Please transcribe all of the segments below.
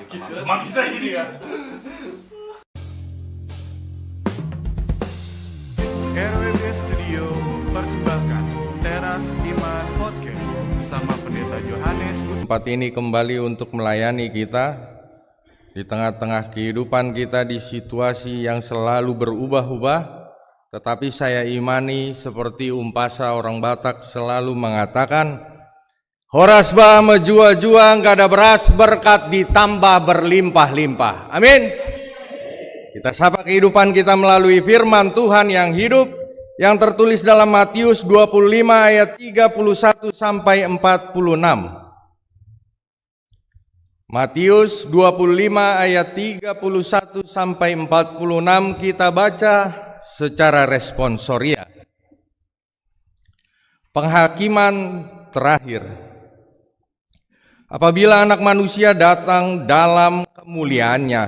kita maki saya ini ya. RWB Studio persembahkan Teras Iman Podcast bersama Pendeta Yohanes. Tempat ini kembali untuk melayani kita di tengah-tengah kehidupan kita di situasi yang selalu berubah-ubah. Tetapi saya imani seperti umpasa orang Batak selalu mengatakan, horas ba menjua-jua gak ada beras, berkat ditambah berlimpah-limpah. Amin. Kita sapa kehidupan kita melalui firman Tuhan yang hidup yang tertulis dalam Matius 25 ayat 31 sampai 46. Matius 25 ayat 31 sampai 46 kita baca secara responsoria. Penghakiman terakhir. Apabila Anak Manusia datang dalam kemuliaannya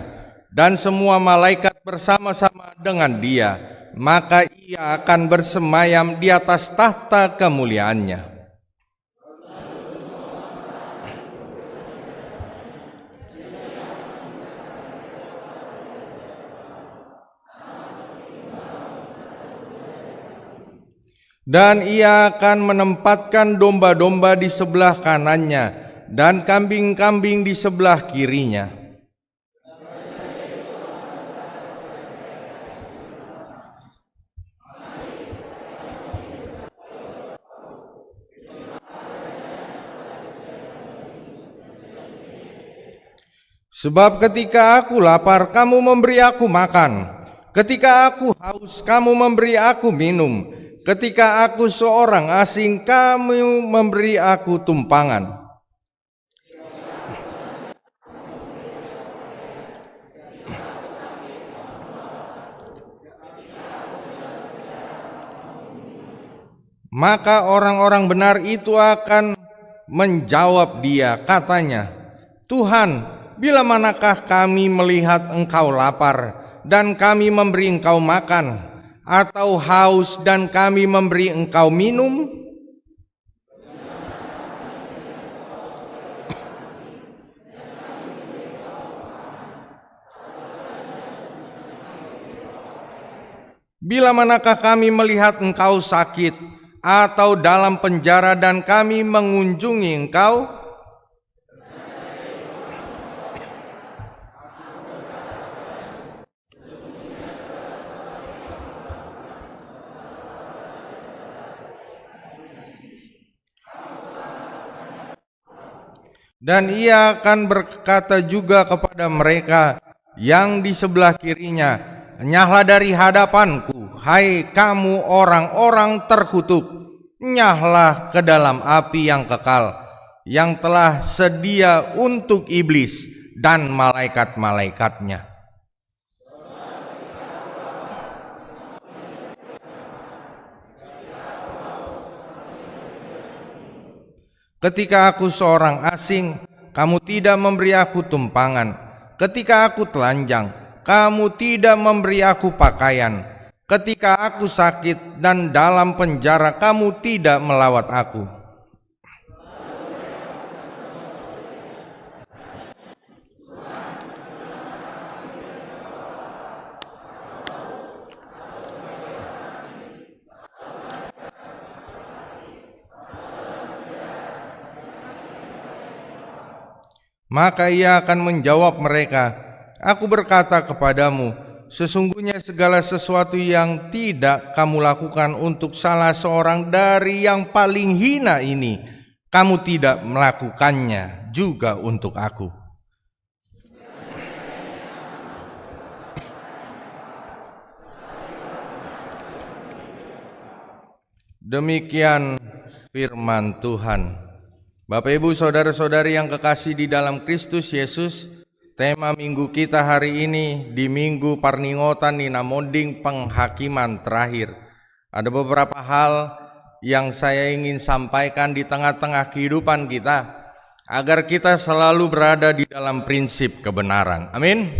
dan semua malaikat bersama-sama dengan Dia, maka Ia akan bersemayam di atas tahta kemuliaannya. Dan Ia akan menempatkan domba-domba di sebelah kanannya dan kambing-kambing di sebelah kirinya. Sebab ketika aku lapar, kamu memberi aku makan. Ketika aku haus, kamu memberi aku minum. Ketika aku seorang asing, kamu memberi aku tumpangan. Maka orang-orang benar itu akan menjawab Dia, katanya, Tuhan, bila manakah kami melihat Engkau lapar dan kami memberi Engkau makan, atau haus dan kami memberi Engkau minum? Bila manakah kami melihat Engkau sakit atau dalam penjara dan kami mengunjungi Engkau? Dan Ia akan berkata juga kepada mereka yang di sebelah kirinya, nyahlah dari hadapanku, hai kamu orang-orang terkutuk, nyahlah ke dalam api yang kekal, yang telah sedia untuk iblis dan malaikat-malaikatnya. Ketika aku seorang asing, kamu tidak memberi aku tumpangan. Ketika aku telanjang, kamu tidak memberi aku pakaian. Ketika aku sakit dan dalam penjara, kamu tidak melawat aku. Maka Ia akan menjawab mereka, aku berkata kepadamu, sesungguhnya segala sesuatu yang tidak kamu lakukan untuk salah seorang dari yang paling hina ini, kamu tidak melakukannya juga untuk aku. Demikian firman Tuhan. Bapak Ibu saudara-saudari yang kekasih di dalam Kristus Yesus, tema minggu kita hari ini di Minggu Parningotan Nina Monding Penghakiman Terakhir. Ada beberapa hal yang saya ingin sampaikan di tengah-tengah kehidupan kita, agar kita selalu berada di dalam prinsip kebenaran. Amin.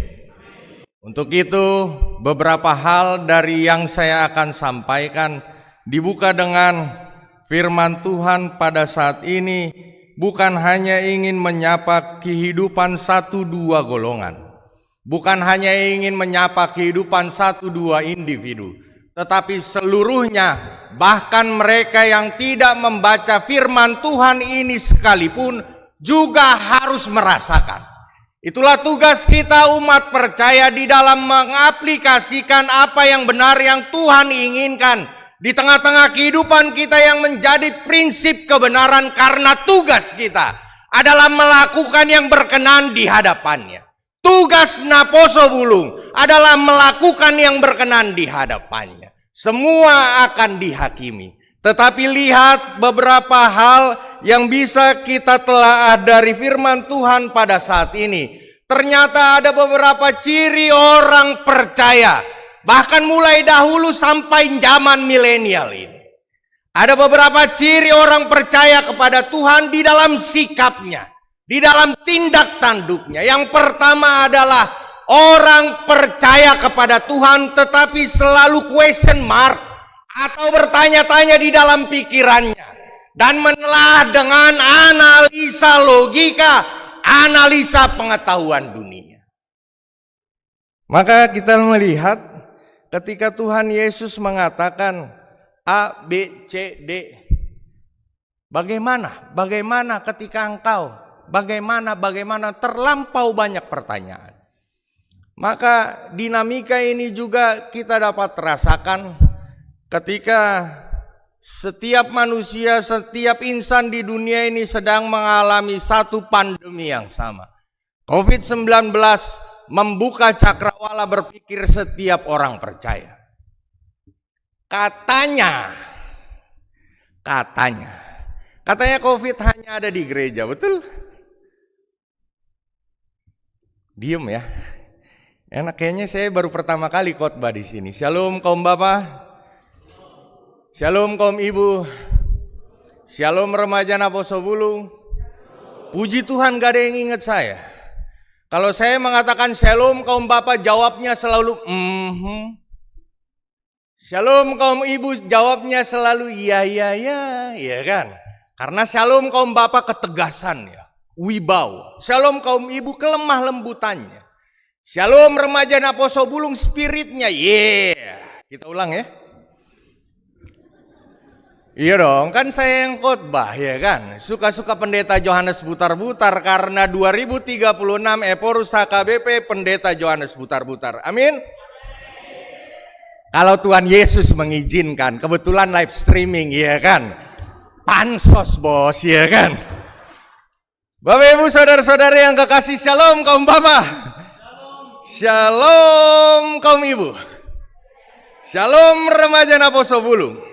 Untuk itu, beberapa hal dari yang saya akan sampaikan dibuka dengan firman Tuhan pada saat ini bukan hanya ingin menyapa kehidupan satu dua golongan, bukan hanya ingin menyapa kehidupan satu dua individu, tetapi seluruhnya, bahkan mereka yang tidak membaca firman Tuhan ini sekalipun juga harus merasakan. Itulah tugas kita umat percaya di dalam mengaplikasikan apa yang benar yang Tuhan inginkan di tengah-tengah kehidupan kita yang menjadi prinsip kebenaran, karena tugas kita adalah melakukan yang berkenan di hadapannya. Tugas Naposo Bulung adalah melakukan yang berkenan di hadapannya. Semua akan dihakimi. Tetapi lihat beberapa hal yang bisa kita telaah dari firman Tuhan pada saat ini. Ternyata ada beberapa ciri orang percaya, bahkan mulai dahulu sampai zaman milenial ini. Ada beberapa ciri orang percaya kepada Tuhan di dalam sikapnya, di dalam tindak tanduknya. Yang pertama adalah orang percaya kepada Tuhan tetapi selalu question mark atau bertanya-tanya di dalam pikirannya dan menelaah dengan analisa logika, analisa pengetahuan dunia. Maka kita melihat ketika Tuhan Yesus mengatakan A, B, C, D. Bagaimana ketika engkau? Bagaimana terlampau banyak pertanyaan. Maka dinamika ini juga kita dapat rasakan ketika setiap manusia, setiap insan di dunia ini sedang mengalami satu pandemi yang sama. COVID-19 membuka cakrawala berpikir setiap orang percaya. Katanya COVID hanya ada di gereja, betul? Diem ya. Enak, kayaknya saya baru pertama kali khotbah di sini. Shalom kaum bapak. Shalom kaum ibu. Shalom remaja Naposo Bulung. Puji Tuhan gak ada yang ingat saya. Kalau saya mengatakan shalom kaum bapak, jawabnya selalu Shalom kaum ibu, jawabnya selalu iya kan? Karena shalom kaum bapak ketegasan ya, wibawa. Shalom kaum ibu kelemah lembutannya. Shalom remaja Naposo Bulung spiritnya, Kita ulang ya. Iya dong, kan saya yang khotbah ya kan. Suka-suka pendeta Johannes butar-butar karena 2036 Eporus HKBP pendeta Johannes butar-butar. Amin. Kalau Tuhan Yesus mengizinkan, kebetulan live streaming ya kan. Pansos bos ya kan. Bapak ibu saudara-saudari yang kekasih, shalom kaum bapak. Shalom kaum ibu. Shalom remaja Naposo Bulung.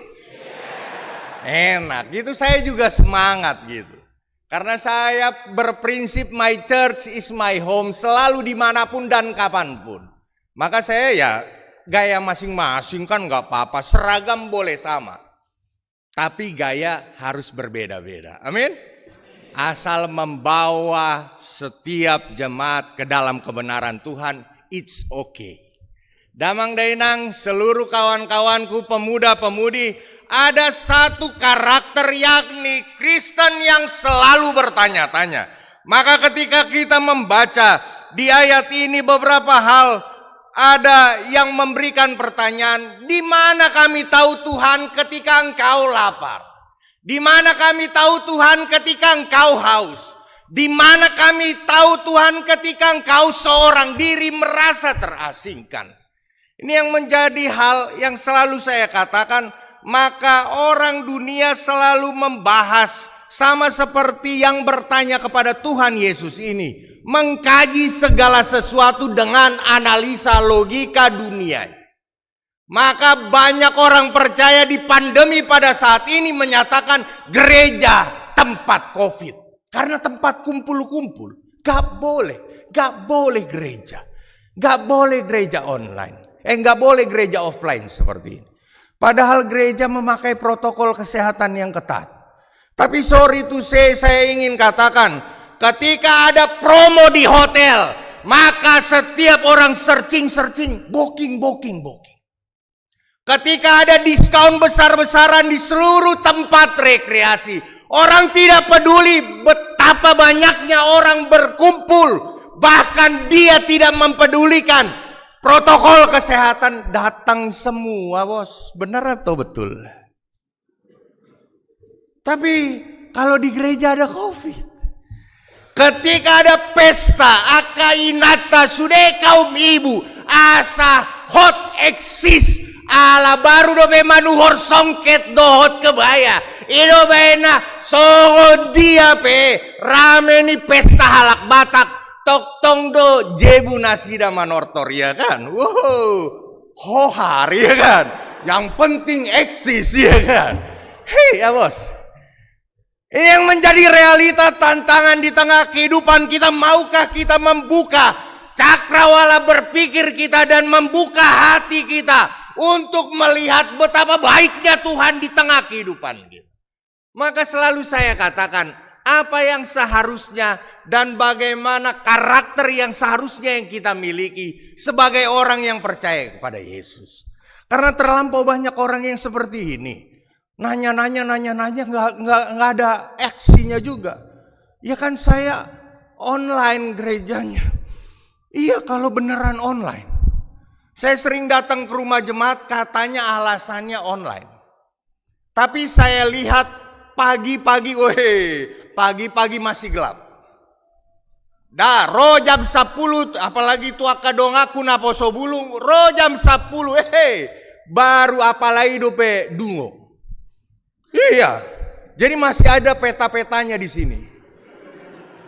Enak, gitu saya juga semangat gitu. Karena saya berprinsip my church is my home, selalu dimanapun dan kapanpun. Maka saya ya gaya masing-masing kan gak apa-apa, seragam boleh sama. Tapi gaya harus berbeda-beda, amin. Asal membawa setiap jemaat ke dalam kebenaran Tuhan, it's okay. Damang Dainang, seluruh kawan-kawanku pemuda-pemudi, ada satu karakter yakni Kristen yang selalu bertanya-tanya. Maka ketika kita membaca di ayat ini beberapa hal, ada yang memberikan pertanyaan, di mana kami tahu Tuhan ketika engkau lapar? Di mana kami tahu Tuhan ketika engkau haus? Di mana kami tahu Tuhan ketika engkau seorang diri merasa terasingkan? Ini yang menjadi hal yang selalu saya katakan. Maka orang dunia selalu membahas sama seperti yang bertanya kepada Tuhan Yesus ini, mengkaji segala sesuatu dengan analisa logika dunia. Maka banyak orang percaya di pandemi pada saat ini menyatakan gereja tempat COVID. Karena tempat kumpul-kumpul. Gak boleh gereja. Gak boleh gereja online. Gak boleh gereja offline seperti ini. Padahal gereja memakai protokol kesehatan yang ketat. Tapi sorry to say, saya ingin katakan, ketika ada promo di hotel, maka setiap orang searching, booking. Ketika ada diskon besar-besaran di seluruh tempat rekreasi, Orang tidak peduli betapa banyaknya orang berkumpul. Bahkan dia tidak mempedulikan. Protokol kesehatan datang semua, bos. Benar atau betul? Tapi kalau di gereja ada COVID, ketika ada pesta, akainata sudah kaum ibu, asa hot eksis, ala baru dobe manuhor songket dohot kebaya, ido bena songo dia pe, rame ni pesta halak Batak, tok tong do jebu nasida manortor, ya kan? Wow, hohar, ya kan? Yang penting eksis, ya kan? Hei ya bos. Ini yang menjadi realita tantangan di tengah kehidupan kita. Maukah kita membuka cakrawala berpikir kita dan membuka hati kita untuk melihat betapa baiknya Tuhan di tengah kehidupan kita. Maka selalu saya katakan, apa yang seharusnya dan bagaimana karakter yang seharusnya yang kita miliki sebagai orang yang percaya kepada Yesus. Karena terlampau banyak orang yang seperti ini. Nanya nggak ada aksinya juga. Ya kan saya online gerejanya. Iya kalau beneran online. Saya sering datang ke rumah jemaat katanya alasannya online. Tapi saya lihat pagi-pagi pagi-pagi masih gelap. Dah ro jam 10 apalagi tua kadong aku naposo bulung ro jam 10 baru apalagi dope dungo. Iya, jadi masih ada peta-petanya di sini.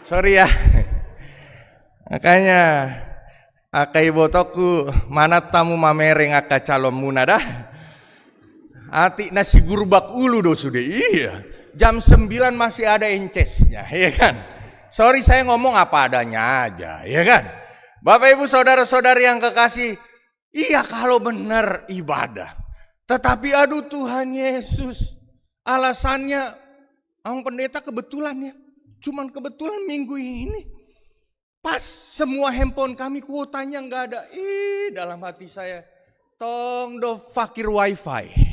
Sorry ya. Makanya akai botoku mana tamu mamereng aka calon muna dah. Ati nasi gurbak ulu do sudah. Iya. Jam 9 masih ada encesnya, ya kan? Sorry saya ngomong apa adanya aja, ya kan? Bapak Ibu saudara-saudari yang kekasih, iya kalau benar ibadah. Tetapi aduh Tuhan Yesus, alasannya, pendeta kebetulan ya, cuman kebetulan minggu ini pas semua handphone kami kuotanya nggak ada. Dalam hati saya, tong do fakir wifi.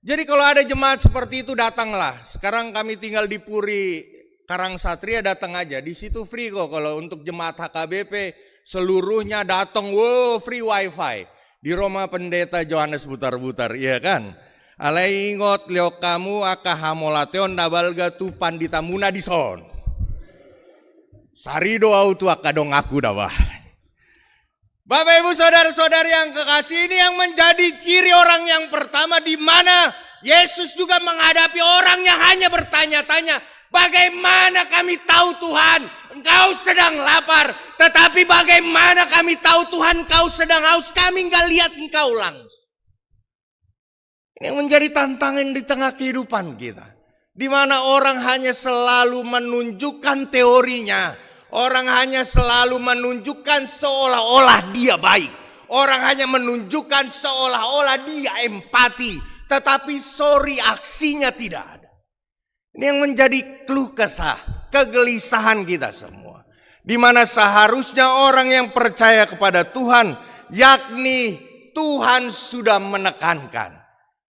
Jadi kalau ada jemaat seperti itu datanglah. Sekarang kami tinggal di Puri Karangsatria, datang aja. Di situ free kok. Kalau untuk jemaat HKBP seluruhnya datang, wow free wifi. Di Roma Pendeta Johannes Butar-Butar, iya kan? Alai ingot leo kamu aka hamolateon dabalga tu pandita muna dison. Sarido autu aka dong aku dawah. Bapak Ibu saudara-saudari yang kekasih, ini yang menjadi ciri orang yang pertama di mana Yesus juga menghadapi orang yang hanya bertanya-tanya, bagaimana kami tahu Tuhan Engkau sedang lapar, tetapi bagaimana kami tahu Tuhan Engkau sedang haus, kami nggak lihat Engkau langsung. Ini yang menjadi tantangan di tengah kehidupan kita, di mana orang hanya selalu menunjukkan teorinya. Orang hanya selalu menunjukkan seolah-olah dia baik. Orang hanya menunjukkan seolah-olah dia empati. Tetapi sorry aksinya tidak ada. Ini yang menjadi keluh kesah, kegelisahan kita semua. Di mana seharusnya orang yang percaya kepada Tuhan, yakni Tuhan sudah menekankan.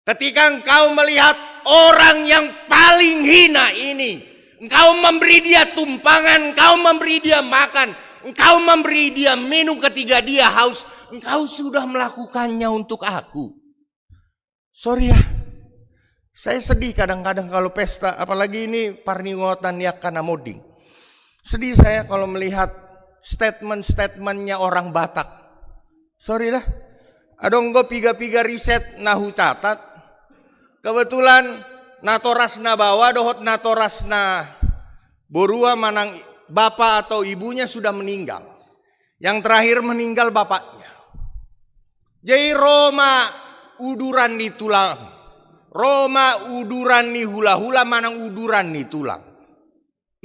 Ketika engkau melihat orang yang paling hina ini, engkau memberi dia tumpangan, engkau memberi dia makan, engkau memberi dia minum ketika dia haus, engkau sudah melakukannya untuk aku. Sorry ya, saya sedih kadang-kadang kalau pesta, apalagi ini parningotan ya karena moding. Sedih saya kalau melihat statement-statementnya orang Batak. Sorry dah, adong go piga-piga riset nahu catat. Kebetulan natoras na bawa dohot natoras na borua manang bapak atau ibunya sudah meninggal. Yang terakhir meninggal bapaknya. Jadi Roma uduran di tulang. Roma uduran ni hula-hula manang uduran ni tulang.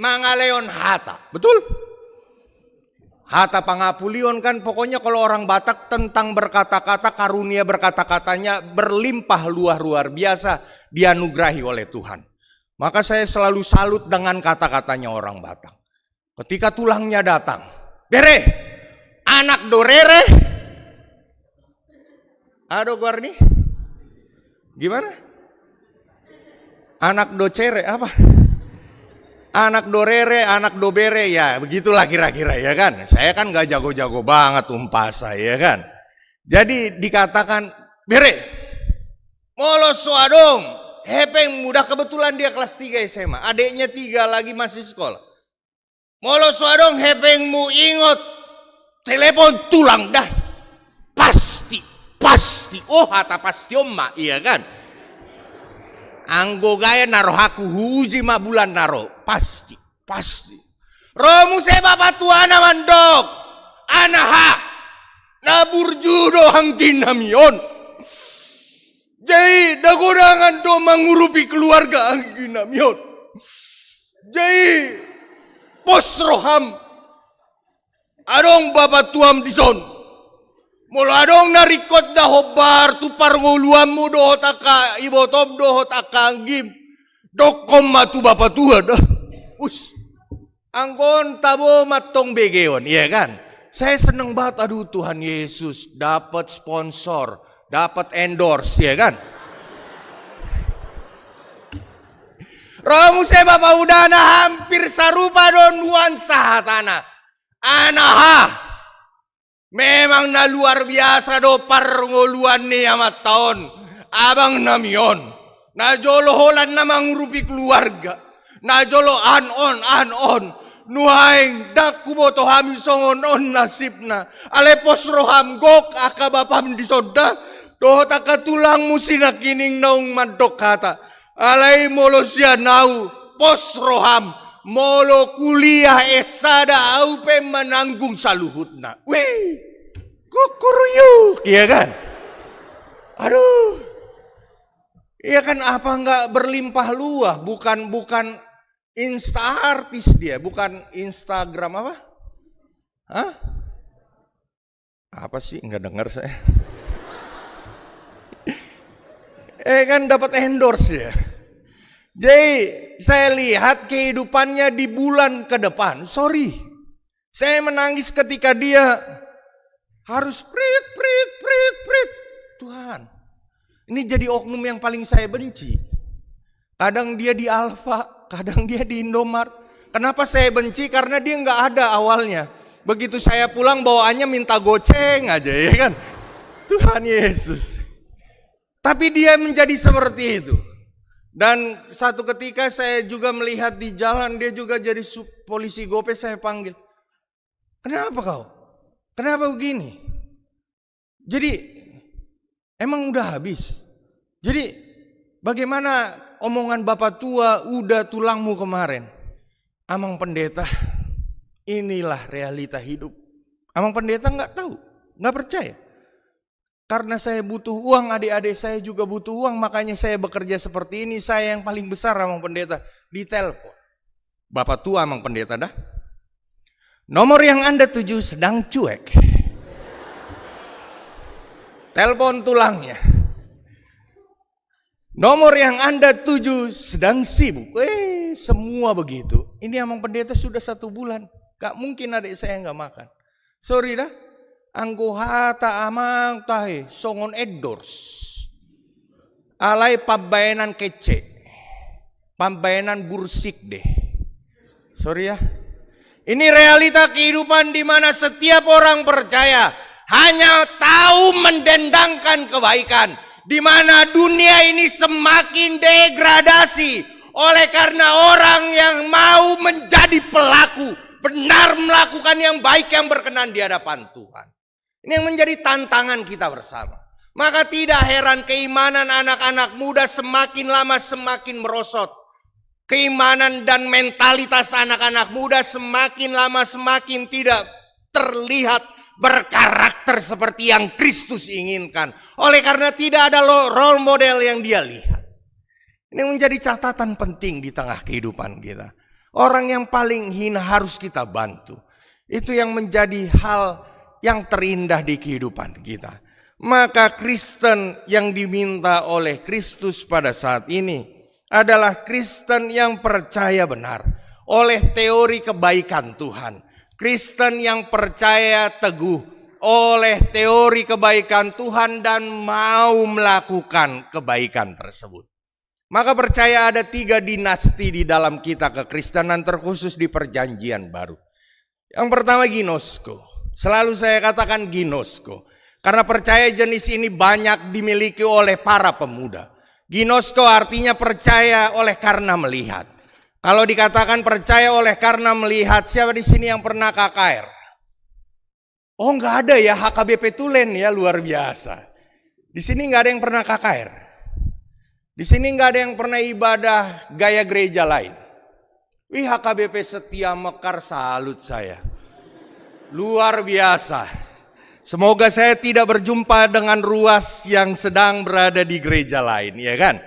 Mangaleon hata. Betul? Hata pangapulion kan pokoknya kalau orang Batak tentang berkata-kata, karunia berkata-katanya berlimpah luar biasa dianugerahi oleh Tuhan. Maka saya selalu salut dengan kata-katanya orang Batak. Ketika tulangnya datang, bere, anak dorere, ado guarni, gimana? Anak docere apa? Anak dorere, anak dobere, ya begitulah kira-kira ya kan. Saya kan gak jago-jago banget umpasa ya kan. Jadi dikatakan, bere, molos suadong, hepeng mudah, kebetulan dia kelas 3 SMA. Adiknya 3 lagi masih sekolah. Molos suadong, hepengmu ingot, telepon tulang dah. Pasti. Oh hata pasti omma, iya kan. Anggo gaya naruh aku huji ma bulan naruh. Pasti. Romu se bapak tuana mandok. Anaha. Nabur judo hangkin namion. Jadi dagodangan do mengurupi keluarga hangkin namion. Jadi pos roham. Adong bapak tuam dison. Mula adong narikot dah hobar tupar nguluamu doh taka ibotom doh taka anggim. Dokom matu bapak tua dah. Anggon tabo matong begeon, iya kan? Saya seneng banget, aduh Tuhan Yesus, dapat sponsor, dapat endorse, ya kan? Romu saya bapak udana hampir sarupa don nuansa hatana. Anaha, memang na luar biasa do parngoluan ni amat tahun. Abang namion, na joloholan namang rupi keluarga. Na jolo an-on nuhaing dak kuboto hami songon on nasibna alepos roham gok akabapam disoda doh taka tulang musina kining naung mandok kata alai molo sia nau pos roham molo kuliah esada aupe menanggung saluhutna. Wih kukuruyuk, iya kan? Aduh, iya kan, apa enggak berlimpah luah, bukan Insta artis dia, bukan Instagram apa? Hah? Apa sih? Enggak dengar saya. Kan dapat endorse ya. Jadi saya lihat kehidupannya di bulan ke depan. Sorry, saya menangis ketika dia harus prit. Tuhan, ini jadi oknum yang paling saya benci. Kadang dia di Alfa, kadang dia di Indomaret. Kenapa saya benci? Karena dia nggak ada awalnya. Begitu saya pulang bawaannya minta goceng aja, ya kan? Tuhan Yesus. Tapi dia menjadi seperti itu. Dan satu ketika saya juga melihat di jalan, dia juga jadi polisi gope, saya panggil. Kenapa kau? Kenapa begini? Jadi emang udah habis. Jadi bagaimana omongan bapak tua udah tulangmu kemarin? Amang pendeta, inilah realita hidup. Amang pendeta nggak tahu, nggak percaya. Karena saya butuh uang, adik-adik saya juga butuh uang, makanya saya bekerja seperti ini. Saya yang paling besar, amang pendeta. Ditelepon. Bapak tua amang pendeta dah. Nomor yang Anda tuju sedang cuek. Telepon tulangnya. Nomor yang Anda tuju sedang sibuk. Semua begitu. Ini amang pendeta sudah 1 bulan. Gak mungkin adik saya nggak makan. Sorry dah. Anggo hata amang tahe songon endorse. Alai pambayanan kece. Pambayanan bursik deh. Sorry ya. Ini realita kehidupan di mana setiap orang percaya hanya tahu mendendangkan kebaikan. Di mana dunia ini semakin degradasi oleh karena orang yang mau menjadi pelaku, benar melakukan yang baik yang berkenan di hadapan Tuhan. Ini yang menjadi tantangan kita bersama. Maka tidak heran keimanan anak-anak muda semakin lama semakin merosot. Keimanan dan mentalitas anak-anak muda semakin lama semakin tidak terlihat berkarakter seperti yang Kristus inginkan. Oleh karena tidak ada role model yang dia lihat. Ini menjadi catatan penting di tengah kehidupan kita. Orang yang paling hina harus kita bantu. Itu yang menjadi hal yang terindah di kehidupan kita. Maka Kristen yang diminta oleh Kristus pada saat ini adalah Kristen yang percaya benar oleh teori kebaikan Tuhan. Kristen yang percaya teguh oleh teori kebaikan Tuhan dan mau melakukan kebaikan tersebut. Maka percaya ada 3 dinasti di dalam kita kekristenan, terkhusus di perjanjian baru. Yang pertama ginosko. Selalu saya katakan ginosko. Karena percaya jenis ini banyak dimiliki oleh para pemuda. Ginosko artinya percaya oleh karena melihat. Kalau dikatakan percaya oleh karena melihat, siapa di sini yang pernah KKR? Oh, nggak ada ya, HKBP Tulen ya, luar biasa. Di sini nggak ada yang pernah KKR. Di sini nggak ada yang pernah ibadah gaya gereja lain. Wih, HKBP Setia Mekar, salut saya. Luar biasa. Semoga saya tidak berjumpa dengan ruas yang sedang berada di gereja lain, ya kan?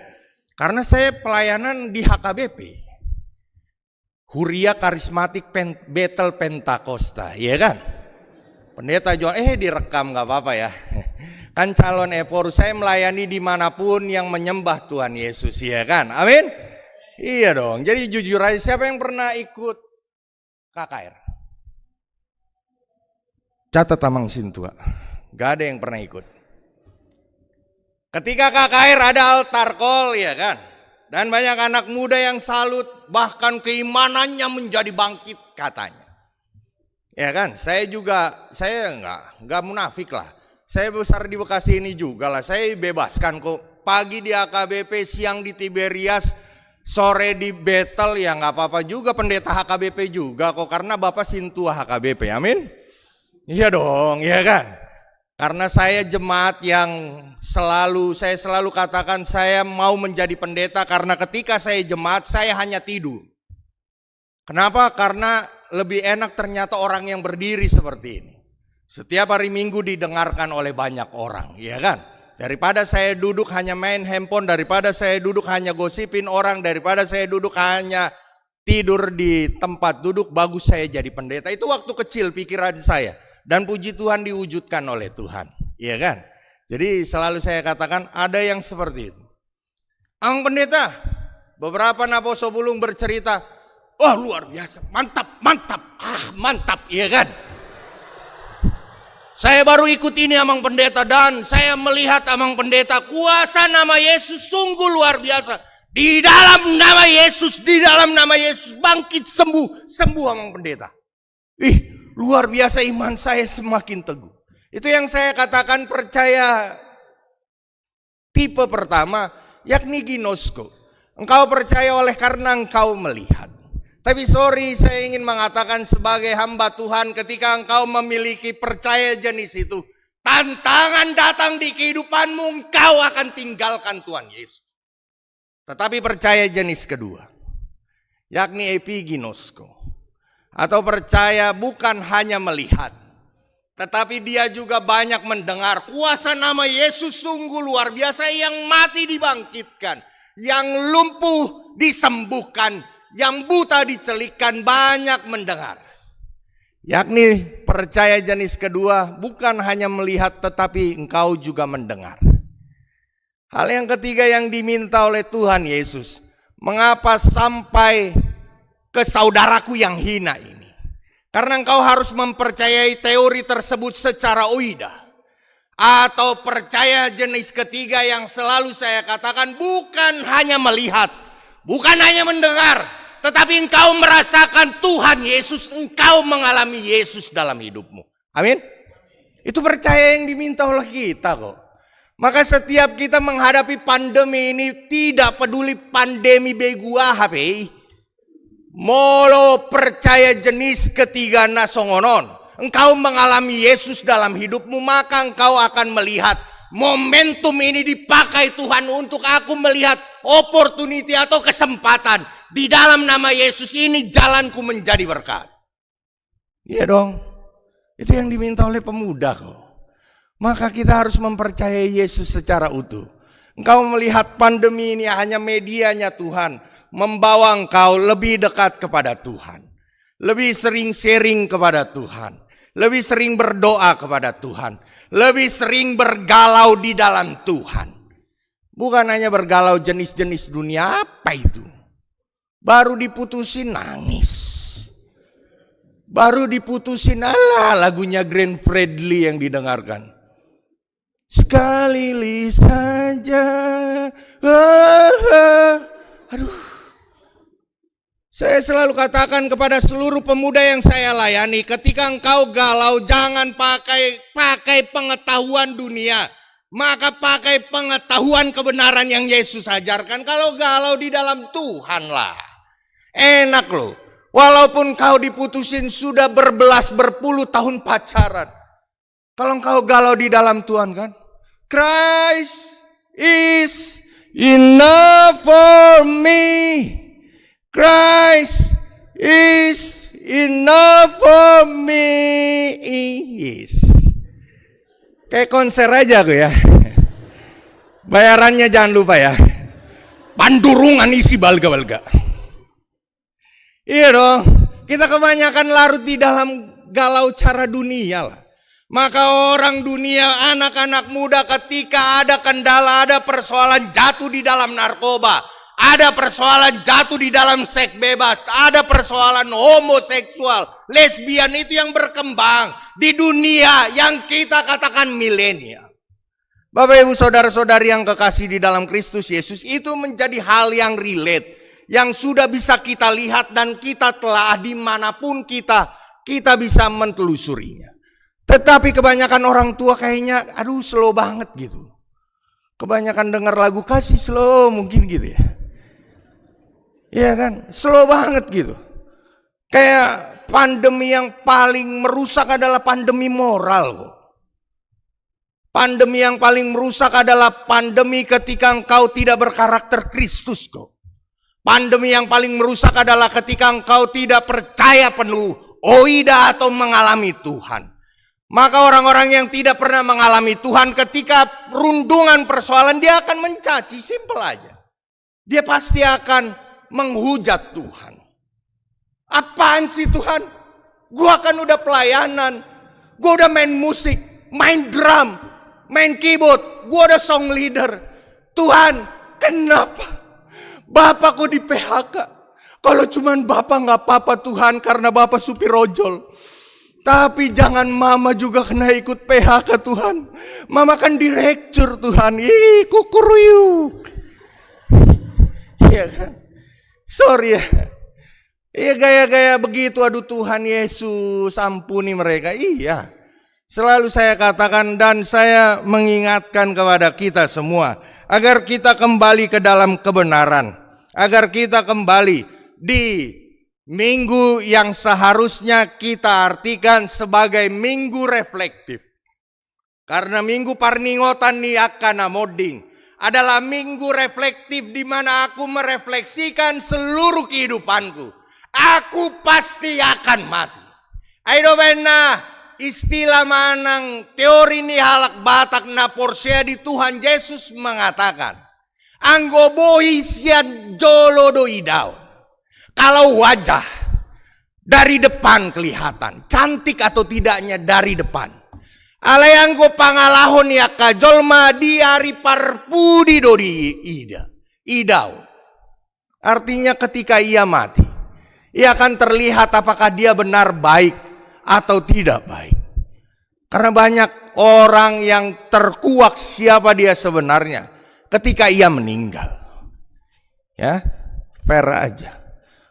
Karena saya pelayanan di HKBP. Huria Karismatik Bethel Pentakosta, ya kan? Pendeta Johan, direkam gak apa-apa ya. Kan calon Eporus, saya melayani dimanapun yang menyembah Tuhan Yesus, ya kan? Amin? Iya dong, jadi jujur aja, siapa yang pernah ikut KKR? Catat Amang Sintua, gak ada yang pernah ikut. Ketika KKR ada altar call, ya kan? Dan banyak anak muda yang salut, bahkan keimanannya menjadi bangkit katanya. Ya kan, saya enggak munafik lah. Saya besar di Bekasi ini juga lah, saya bebaskan kok. Pagi di HKBP, siang di Tiberias, sore di Bethel, ya nggak apa-apa juga, pendeta HKBP juga kok. Karena Bapak Sintua HKBP, amin? Iya dong, ya kan? Karena saya jemaat yang saya selalu katakan saya mau menjadi pendeta karena ketika saya jemaat saya hanya tidur. Kenapa? Karena lebih enak ternyata orang yang berdiri seperti ini. Setiap hari Minggu didengarkan oleh banyak orang, ya kan? Daripada saya duduk hanya main handphone, daripada saya duduk hanya gosipin orang, daripada saya duduk hanya tidur di tempat duduk, bagus saya jadi pendeta. Itu waktu kecil pikiran saya. Dan puji Tuhan diwujudkan oleh Tuhan, iya kan? Jadi selalu saya katakan ada yang seperti itu. Ang pendeta, beberapa naposo bulung bercerita, wah luar biasa, mantap, mantap, iya kan? Saya baru ikut ini Amang Pendeta dan saya melihat Amang Pendeta, kuasa nama Yesus sungguh luar biasa. Di dalam nama Yesus, bangkit sembuh Amang Pendeta. Luar biasa, iman saya semakin teguh. Itu yang saya katakan percaya tipe pertama, yakni ginosko. Engkau percaya oleh karena engkau melihat. Tapi saya ingin mengatakan sebagai hamba Tuhan, ketika engkau memiliki percaya jenis itu, tantangan datang di kehidupanmu, engkau akan tinggalkan Tuhan Yesus. Tetapi percaya jenis kedua, yakni epiginosko. Atau percaya bukan hanya melihat, tetapi dia juga banyak mendengar. Kuasa nama Yesus sungguh luar biasa, yang mati dibangkitkan, yang lumpuh disembuhkan, yang buta dicelikkan, banyak mendengar. Yakni percaya jenis kedua, bukan hanya melihat tetapi engkau juga mendengar. Hal yang ketiga yang diminta oleh Tuhan Yesus, mengapa sampai ke saudaraku yang hina ini? Karena engkau harus mempercayai teori tersebut secara uidah. Atau percaya jenis ketiga yang selalu saya katakan, bukan hanya melihat, bukan hanya mendengar, tetapi engkau merasakan Tuhan Yesus, engkau mengalami Yesus dalam hidupmu. Amin? Itu percaya yang diminta oleh kita kok. Maka setiap kita menghadapi pandemi ini, tidak peduli pandemi begua HP, molo percaya jenis ketiga nasongonon, engkau mengalami Yesus dalam hidupmu, maka engkau akan melihat momentum ini dipakai Tuhan untuk aku melihat opportunity atau kesempatan. Di dalam nama Yesus ini jalanku menjadi berkat. Iya dong, itu yang diminta oleh pemuda kok. Maka kita harus mempercayai Yesus secara utuh. Engkau melihat pandemi ini hanya medianya Tuhan, membawa engkau lebih dekat kepada Tuhan, lebih sering sharing kepada Tuhan, lebih sering berdoa kepada Tuhan, lebih sering bergalau di dalam Tuhan. Bukan hanya bergalau jenis-jenis dunia, apa itu? Baru diputusin nangis, baru diputusin lagunya Glenn Fredly yang didengarkan. Sekali saja Aduh. Saya selalu katakan kepada seluruh pemuda yang saya layani, ketika engkau galau jangan pakai pengetahuan dunia, maka pakai pengetahuan kebenaran yang Yesus ajarkan. Kalau galau di dalam Tuhan lah, enak loh. Walaupun kau diputusin sudah berpuluh tahun pacaran, kalau engkau galau di dalam Tuhan kan, Christ is enough for me. Christ is enough for me. Yes. Kayak konser aja aku ya. Bayarannya jangan lupa ya. Pandurungan isi balga-balga. Iya dong. Kita kebanyakan larut di dalam galau cara dunia lah. Maka orang dunia, anak-anak muda ketika ada kendala, ada persoalan jatuh di dalam narkoba, ada persoalan jatuh di dalam seks bebas, ada persoalan homoseksual, lesbian, itu yang berkembang di dunia yang kita katakan milenial. Bapak ibu saudara-saudari yang kekasih di dalam Kristus Yesus, itu menjadi hal yang relate, yang sudah bisa kita lihat dan kita telah dimanapun kita bisa mentelusurinya. Tetapi kebanyakan orang tua kayaknya aduh slow banget gitu. Kebanyakan dengar lagu kasih slow mungkin gitu ya. Iya kan, slow banget gitu. Kayak pandemi yang paling merusak adalah pandemi moral kok. Pandemi yang paling merusak adalah pandemi ketika engkau tidak berkarakter Kristus kok. Pandemi yang paling merusak adalah ketika engkau tidak percaya penuh, oida atau mengalami Tuhan. Maka orang-orang yang tidak pernah mengalami Tuhan ketika rundungan persoalan dia akan mencaci, simpel aja. Dia pasti akan menghujat Tuhan. Apaan sih Tuhan? Gua kan udah pelayanan, gua udah main musik, main drum, main keyboard, gua udah song leader. Tuhan, kenapa Bapak kok di PHK? Kalau cuman Bapak gak apa-apa Tuhan karena Bapak supir ojol. Tapi jangan mama juga kena ikut PHK Tuhan. Mama kan direktur Tuhan. Ih, kukuruyuk. Iya kan? Sorry ya. Iya gaya-gaya begitu. Aduh Tuhan Yesus, ampuni mereka. Iya. Selalu saya katakan dan saya mengingatkan kepada kita semua. Agar kita kembali ke dalam kebenaran. Agar kita kembali di minggu yang seharusnya kita artikan sebagai minggu reflektif. Karena minggu parningotan niakana moding adalah minggu reflektif di mana aku merefleksikan seluruh kehidupanku. Aku pasti akan mati. Ayo bena istilah manang teori ni halak batak na porsea di Tuhan Yesus mengatakan. Anggo bohi sian jolo doi daun. Kalau wajah dari depan kelihatan, cantik atau tidaknya dari depan. Alayanggo pangalahon ya kajolma diari parpudi dodi idau. Artinya ketika ia mati, ia akan terlihat apakah dia benar baik atau tidak baik. Karena banyak orang yang terkuak siapa dia sebenarnya ketika ia meninggal. Ya, fair aja.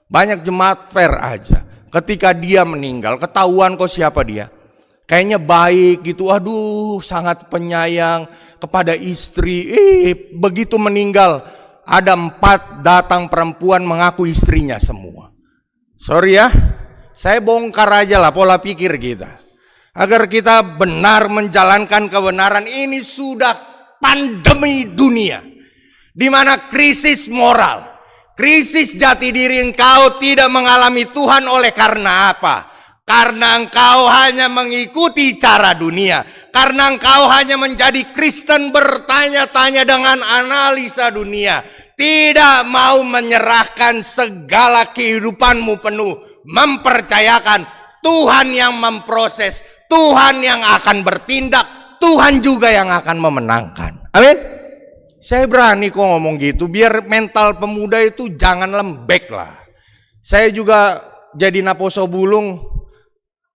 Banyak jemaat fair aja. Ketika dia meninggal, ketahuan kok siapa dia. Kayaknya baik gitu. Aduh, sangat penyayang kepada istri. Begitu meninggal, ada 4 datang perempuan mengaku istrinya semua. Sorry ya, saya bongkar aja lah pola pikir kita. Agar kita benar menjalankan kebenaran. Ini sudah pandemi dunia. Di mana krisis moral. Krisis jati diri engkau tidak mengalami Tuhan oleh karena apa? Karena engkau hanya mengikuti cara dunia. Karena engkau hanya menjadi Kristen bertanya-tanya dengan analisa dunia. Tidak mau menyerahkan segala kehidupanmu penuh. Mempercayakan Tuhan yang memproses. Tuhan yang akan bertindak. Tuhan juga yang akan memenangkan. Amin. Saya berani kok ngomong gitu, biar mental pemuda itu jangan lembek lah. Saya juga jadi Naposo Bulung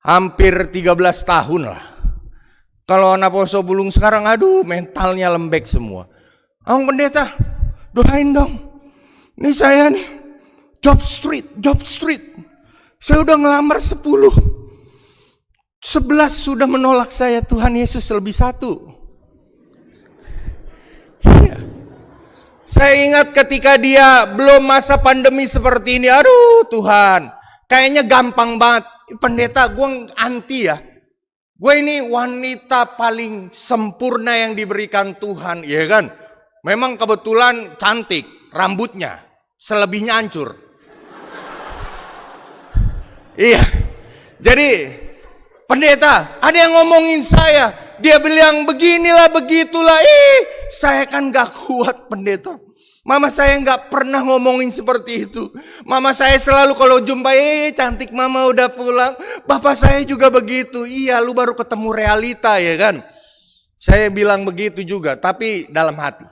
hampir 13 tahun lah. Kalau Naposo Bulung sekarang, aduh mentalnya lembek semua. Pendeta, doain dong. Ini saya nih, job street. Saya udah ngelamar 10. 11 sudah menolak saya, Tuhan Yesus lebih 1. Iya. Saya ingat ketika dia belum masa pandemi seperti ini, aduh Tuhan, kayaknya gampang banget. Pendeta, gue anti ya. Gue ini wanita paling sempurna yang diberikan Tuhan, ya kan? Memang kebetulan cantik, rambutnya, selebihnya hancur. Iya, jadi pendeta, ada yang ngomongin saya, dia bilang beginilah begitulah, saya kan gak kuat pendeta. Mama saya gak pernah ngomongin seperti itu. Mama saya selalu kalau jumpa, cantik mama udah pulang. Bapak saya juga begitu. Iya, lu baru ketemu realita ya kan. Saya bilang begitu juga, tapi dalam hati.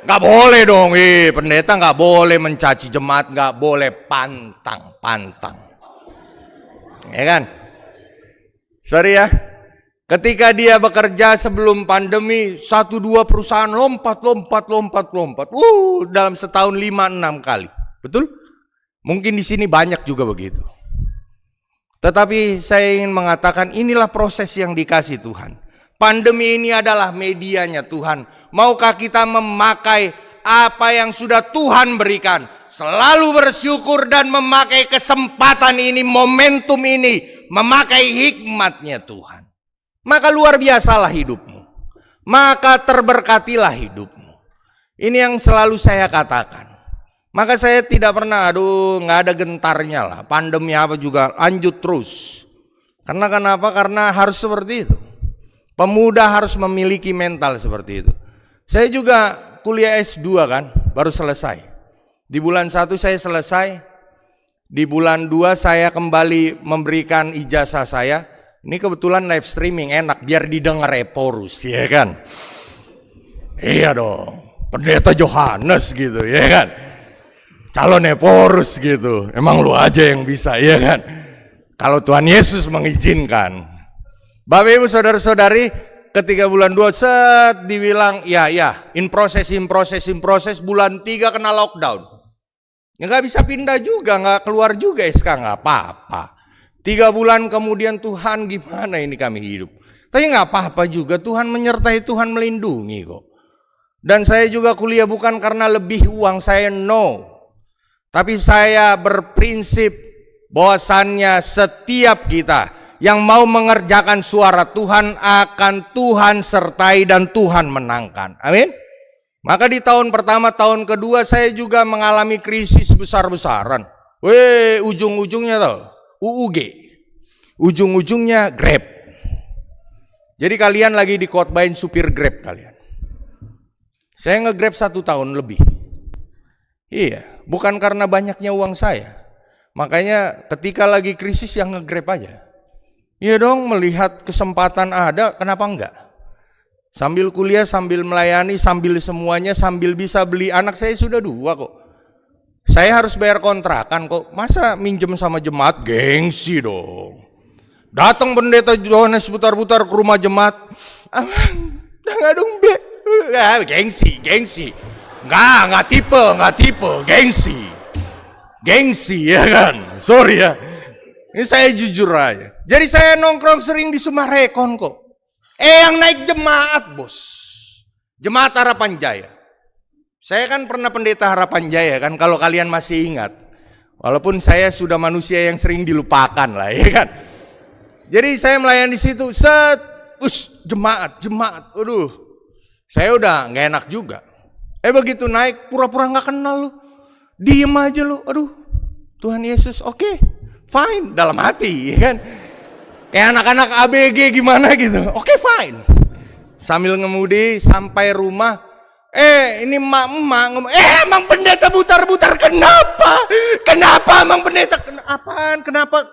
Gak boleh dong, pendeta gak boleh mencaci jemaat, gak boleh pantang. Ya kan? Sorry ya. Ketika dia bekerja sebelum pandemi, 1-2 perusahaan lompat. Dalam setahun 5-6 kali. Betul? Mungkin di sini banyak juga begitu. Tetapi saya ingin mengatakan inilah proses yang dikasih Tuhan. Pandemi ini adalah medianya Tuhan. Maukah kita memakai apa yang sudah Tuhan berikan? Selalu bersyukur dan memakai kesempatan ini, momentum ini. Memakai hikmatnya Tuhan. Maka luar biasalah hidupmu. Maka terberkatilah hidupmu. Ini yang selalu saya katakan. Maka saya tidak pernah, gak ada gentarnya lah. Pandemi apa juga, lanjut terus. Karena kenapa? Karena harus seperti itu. Pemuda harus memiliki mental seperti itu. Saya juga kuliah S2 kan, baru selesai. Di bulan 1 saya selesai. Di bulan 2 saya kembali memberikan ijazah saya. Ini kebetulan live streaming enak biar didengar Eporus ya kan. Iya dong, pendeta Yohanes gitu ya kan. Calon Eporus gitu. Emang lu aja yang bisa ya kan. Kalau Tuhan Yesus mengizinkan. Bapak Ibu saudara-saudari, ketika bulan 2 dibilang ya in proses bulan 3 kena lockdown. Ya gak bisa pindah juga, gak keluar juga SK, gak apa-apa. 3 bulan kemudian Tuhan gimana ini kami hidup. Tapi gak apa-apa juga, Tuhan menyertai, Tuhan melindungi kok. Dan saya juga kuliah bukan karena lebih uang, saya no. Tapi saya berprinsip bahwasannya setiap kita yang mau mengerjakan suara Tuhan akan Tuhan sertai dan Tuhan menangkan. Amin. Maka di tahun pertama, tahun kedua saya juga mengalami krisis besar-besaran. Ujung-ujungnya tau, UUG, ujung-ujungnya Grab. Jadi kalian lagi dikotbain supir Grab kalian. Saya nge-Grab 1 tahun lebih. Iya, bukan karena banyaknya uang saya. Makanya ketika lagi krisis yang nge-Grab aja. Iya dong, melihat kesempatan ada, kenapa enggak? Sambil kuliah, sambil melayani, sambil semuanya, sambil bisa beli. Anak saya sudah 2 kok. Saya harus bayar kontrakan kok. Masa minjem sama jemaat? Gengsi dong. Datang pendeta Yohanes putar-putar ke rumah jemaat. Enggak dong, Be. Gengsi. Enggak tipe, gengsi ya kan. Sorry ya. Ini saya jujur aja. Jadi saya nongkrong sering di Sumarekon kok. Yang naik jemaat, Bos. Jemaat Harapan Jaya. Saya kan pernah pendeta Harapan Jaya kan, kalau kalian masih ingat. Walaupun saya sudah manusia yang sering dilupakan lah, ya kan. Jadi saya melayani di situ, jemaat. Aduh. Saya udah nggak enak juga. Begitu naik pura-pura nggak kenal lu. Diem aja lu. Aduh. Tuhan Yesus, oke. Fine dalam hati, ya kan. Kayak anak-anak ABG gimana gitu. Oke, fine. Sambil ngemudi sampai rumah, ini emak-emak ngomong, emang pendeta butar-butar kenapa? Kenapa emang pendeta? Apaan? Kenapa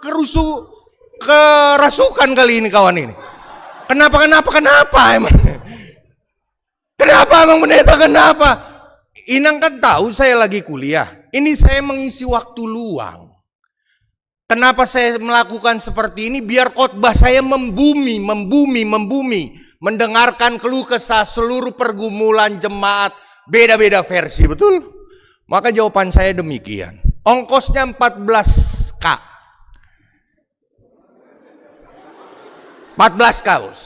kerasukan kali ini kawan ini? Kenapa emang? Kenapa emang pendeta kenapa? Inang kan tahu saya lagi kuliah. Ini saya mengisi waktu luang. Kenapa saya melakukan seperti ini? Biar khotbah saya membumi. mendengarkan keluh kesah seluruh pergumulan jemaat, beda-beda versi, betul? Maka jawaban saya demikian. Ongkosnya 14K. 14 kaos.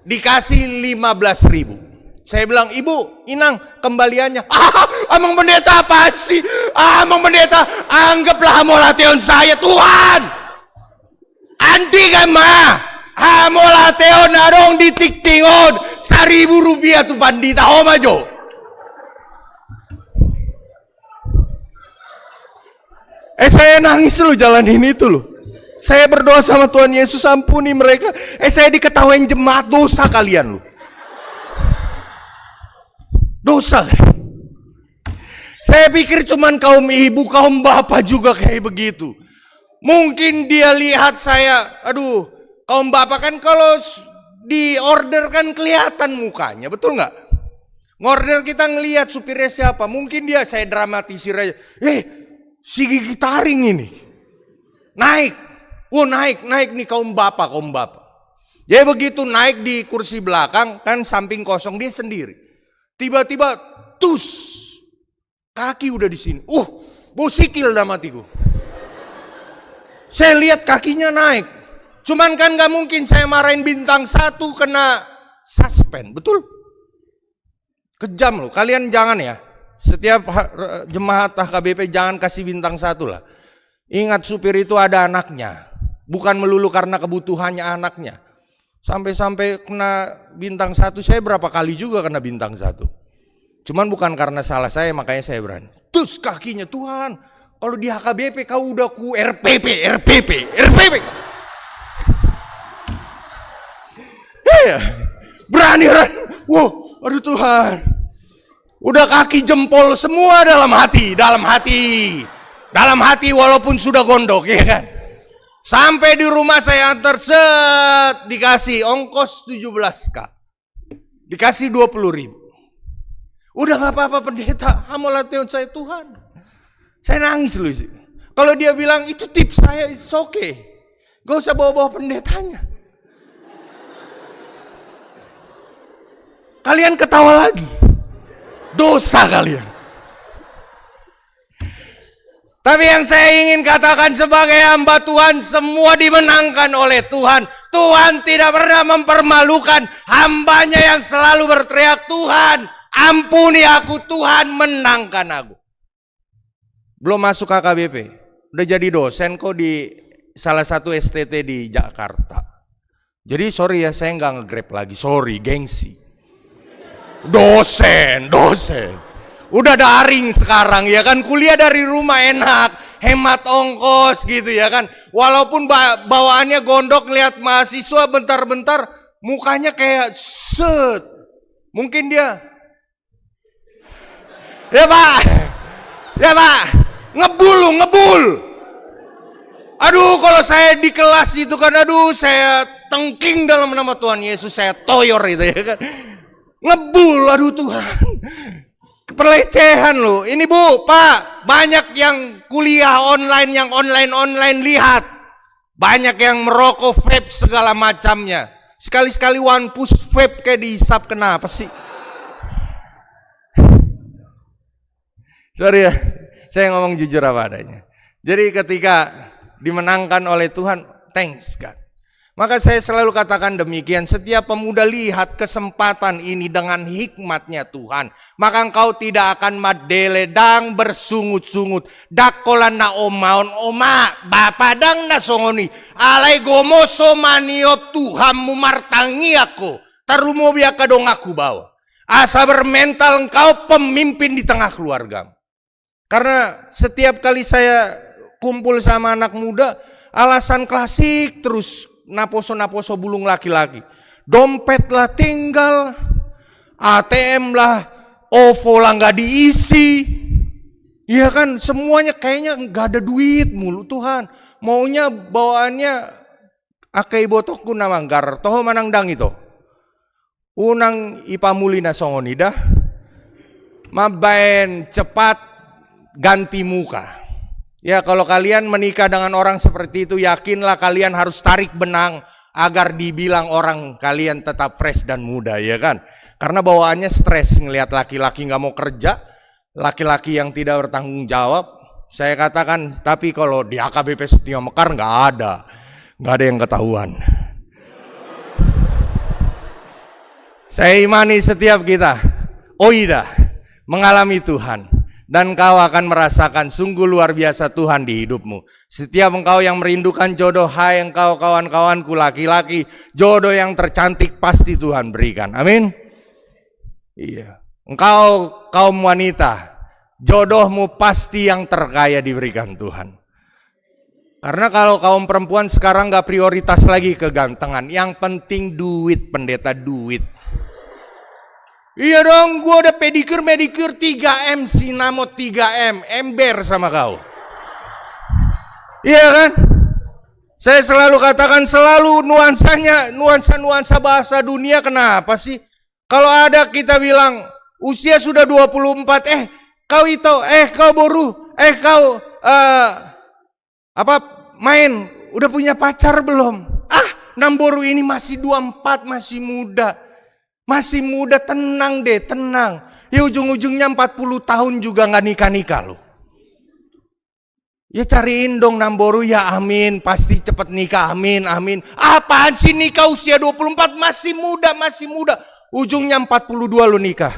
Dikasih 15.000. Saya bilang, Ibu, Inang, kembaliannya. Amang pendeta apa sih? Amang pendeta, anggaplah hamolation saya, Tuhan. Anti kan mah. Hamolation adong ditiktingon. 1.000 rupiah tuh pandita, homajo. Saya nangis loh jalanin itu loh. Saya berdoa sama Tuhan Yesus, ampuni mereka. Saya diketawain jemaat, dosa kalian loh. Dosa. Saya pikir cuman kaum ibu, kaum bapak juga kayak begitu. Mungkin dia lihat saya, aduh, kaum bapak kan kalau di order kan kelihatan mukanya, betul nggak? Ngorder kita ngelihat supirnya siapa. Mungkin dia, saya dramatisir aja. Si Gigi Taring ini naik, naik nih kaum bapak. Dia begitu naik di kursi belakang, kan samping kosong dia sendiri. Tiba-tiba, kaki udah di sini. Busikil dalam hatiku. Saya lihat kakinya naik. Cuman kan gak mungkin saya marahin bintang 1 kena suspend, betul? Kejam loh, kalian jangan ya. Setiap jemaat HKBP jangan kasih bintang 1 lah. Ingat supir itu ada anaknya. Bukan melulu karena kebutuhannya anaknya. Sampai-sampai kena bintang 1, saya berapa kali juga kena bintang 1. Cuman bukan karena salah saya, makanya saya berani. Terus kakinya, Tuhan, kalau di HKBP kau udah ku RPP. Berani. Aduh Tuhan. Udah kaki jempol semua dalam hati walaupun sudah gondok, ya kan. Sampai di rumah saya antar dikasih ongkos 17K. Dikasih 20.000. Udah gak apa-apa pendeta, hamolation saya Tuhan. Saya nangis loh sih. Kalau dia bilang itu tips saya, it's okay. Gak usah bawa-bawa pendetanya. Kalian ketawa lagi. Dosa kalian. Tapi yang saya ingin katakan sebagai hamba Tuhan, semua dimenangkan oleh Tuhan. Tuhan tidak pernah mempermalukan hambanya yang selalu berteriak, Tuhan, ampuni aku, Tuhan, menangkan aku. Belum masuk KKBP, udah jadi dosen kok di salah satu STT di Jakarta. Jadi sorry ya, saya nggak nge-grab lagi, sorry, gengsi. Dosen. Udah daring sekarang ya kan, kuliah dari rumah enak, hemat ongkos gitu ya kan. Walaupun bawaannya gondok, lihat mahasiswa bentar-bentar mukanya kayak set. Mungkin dia ya pak, ngebul. Aduh, kalau saya di kelas itu kan, aduh, saya tengking dalam nama Tuhan Yesus, saya toyor itu ya kan. Ngebul, aduh Tuhan. Pelecehan loh. Ini Bu, Pak, banyak yang kuliah online, yang online lihat. Banyak yang merokok vape segala macamnya. Sekali-sekali one push vape kayak dihisap, kenapa sih? Sorry ya, saya ngomong jujur apa adanya. Jadi ketika dimenangkan oleh Tuhan, thanks God. Maka saya selalu katakan demikian, setiap pemuda lihat kesempatan ini dengan hikmatnya Tuhan, maka engkau tidak akan madeledang bersungut-sungut. Dakolan na omaon oma, bapadang na songoni, alay gomoso maniop Tuhan mumartangi aku, tarumobi akadong aku bawa. Asa bermental engkau pemimpin di tengah keluarga. Karena setiap kali saya kumpul sama anak muda, alasan klasik terus, naposo bulung laki-laki. Dompet lah tinggal, ATM lah, OVO lah nggak diisi. Iya kan, semuanya kayaknya nggak ada duit mulu Tuhan. Maunya bawaannya akai botokku namanggar, toho manangdang itu. Unang ipamulina songonida, mabain cepat ganti muka. Ya kalau kalian menikah dengan orang seperti itu, yakinlah kalian harus tarik benang, agar dibilang orang kalian tetap fresh dan muda, ya kan? Karena bawaannya stres ngelihat laki-laki nggak mau kerja, laki-laki yang tidak bertanggung jawab. Saya katakan, tapi kalau di HKBP Setia Mekar nggak ada yang ketahuan. Saya imani setiap kita, Oida, mengalami Tuhan. Dan kau akan merasakan sungguh luar biasa Tuhan di hidupmu. Setiap engkau yang merindukan jodoh, hai engkau kawan-kawanku laki-laki, jodoh yang tercantik pasti Tuhan berikan. Amin. Iya. Engkau kaum wanita, jodohmu pasti yang terkaya diberikan Tuhan. Karena kalau kaum perempuan sekarang gak prioritas lagi kegantengan. Yang penting duit, pendeta, duit. Iya dong, gue udah pedicure 3M, Sinamo 3M, ember sama kau. Iya kan? Saya selalu katakan, selalu nuansa bahasa dunia. Kenapa sih? Kalau ada kita bilang, usia sudah 24, kau itu, kau boru, kau main, udah punya pacar belum? Namboru ini masih 24, masih muda. Masih muda, tenang deh, tenang. Ya ujung-ujungnya 40 tahun juga gak nikah-nikah loh. Ya cariin dong Namboru, ya amin. Pasti cepet nikah, amin, amin. Apaan sih nikah usia 24? Masih muda. Ujungnya 42 lo nikah.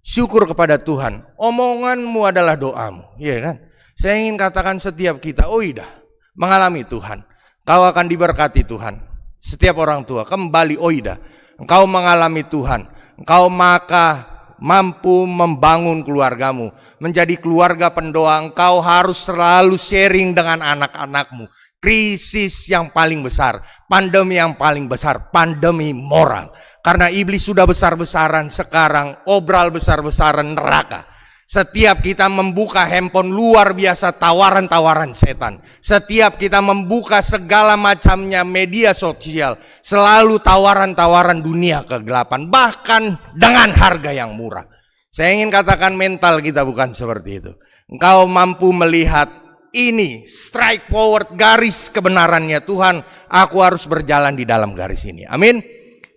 Syukur kepada Tuhan. Omonganmu adalah doamu, iya kan? Saya ingin katakan setiap kita, Oida, mengalami Tuhan. Kau akan diberkati Tuhan. Setiap orang tua, kembali Oida. Engkau mengalami Tuhan, engkau maka mampu membangun keluargamu, menjadi keluarga pendoa. Engkau harus selalu sharing dengan anak-anakmu. Krisis yang paling besar, pandemi yang paling besar, pandemi moral. Karena iblis sudah besar-besaran, sekarang obral besar-besaran neraka. Setiap kita membuka handphone, luar biasa tawaran-tawaran setan. Setiap kita membuka segala macamnya media sosial, selalu tawaran-tawaran dunia kegelapan, bahkan dengan harga yang murah. Saya ingin katakan mental kita bukan seperti itu. Engkau mampu melihat ini, strike forward, garis kebenarannya. Tuhan, aku harus berjalan di dalam garis ini. Amin.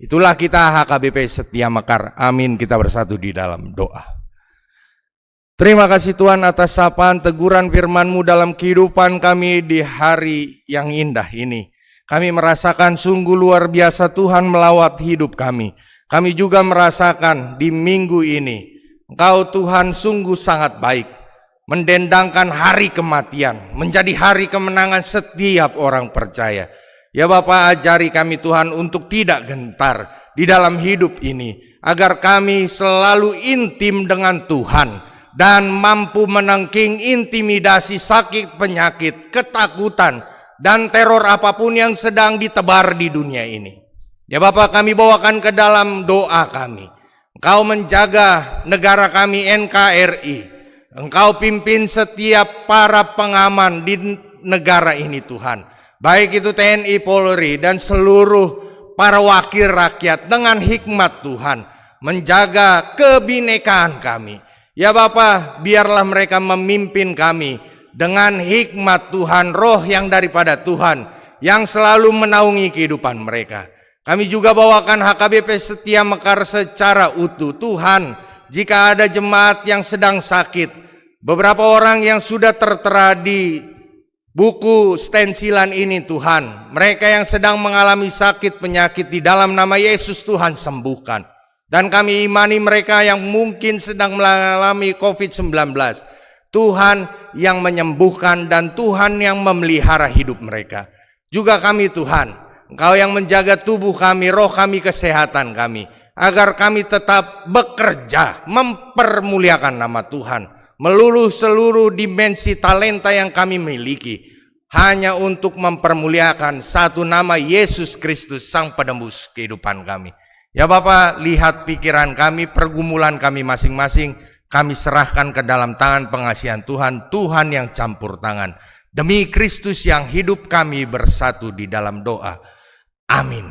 Itulah kita HKBP Setia Mekar. Amin. Kita bersatu di dalam doa. Terima kasih Tuhan atas sapaan teguran firman-Mu dalam kehidupan kami di hari yang indah ini. Kami merasakan sungguh luar biasa Tuhan melawat hidup kami. Kami juga merasakan di minggu ini, Engkau Tuhan sungguh sangat baik. Mendendangkan hari kematian, menjadi hari kemenangan setiap orang percaya. Ya Bapa, ajari kami Tuhan untuk tidak gentar di dalam hidup ini. Agar kami selalu intim dengan Tuhan. Dan mampu menangking intimidasi, sakit, penyakit, ketakutan, dan teror apapun yang sedang ditebar di dunia ini. Ya Bapak, kami bawakan ke dalam doa kami. Engkau menjaga negara kami NKRI. Engkau pimpin setiap para pengaman di negara ini Tuhan. Baik itu TNI, Polri, dan seluruh para wakil rakyat dengan hikmat Tuhan. Menjaga kebinekaan kami. Ya Bapa, biarlah mereka memimpin kami dengan hikmat Tuhan, roh yang daripada Tuhan, yang selalu menaungi kehidupan mereka. Kami juga bawakan HKBP Setia Mekar secara utuh. Tuhan, jika ada jemaat yang sedang sakit, beberapa orang yang sudah tertera di buku stensilan ini Tuhan, mereka yang sedang mengalami sakit penyakit, di dalam nama Yesus Tuhan sembuhkan. Dan kami imani mereka yang mungkin sedang mengalami COVID-19. Tuhan yang menyembuhkan dan Tuhan yang memelihara hidup mereka. Juga kami Tuhan, Engkau yang menjaga tubuh kami, roh kami, kesehatan kami. Agar kami tetap bekerja, mempermuliakan nama Tuhan. Meluluh seluruh dimensi talenta yang kami miliki. Hanya untuk mempermuliakan satu nama Yesus Kristus, Sang Penebus kehidupan kami. Ya Bapak, lihat pikiran kami, pergumulan kami masing-masing, kami serahkan ke dalam tangan pengasihan Tuhan, Tuhan yang campur tangan. Demi Kristus yang hidup kami bersatu di dalam doa. Amin.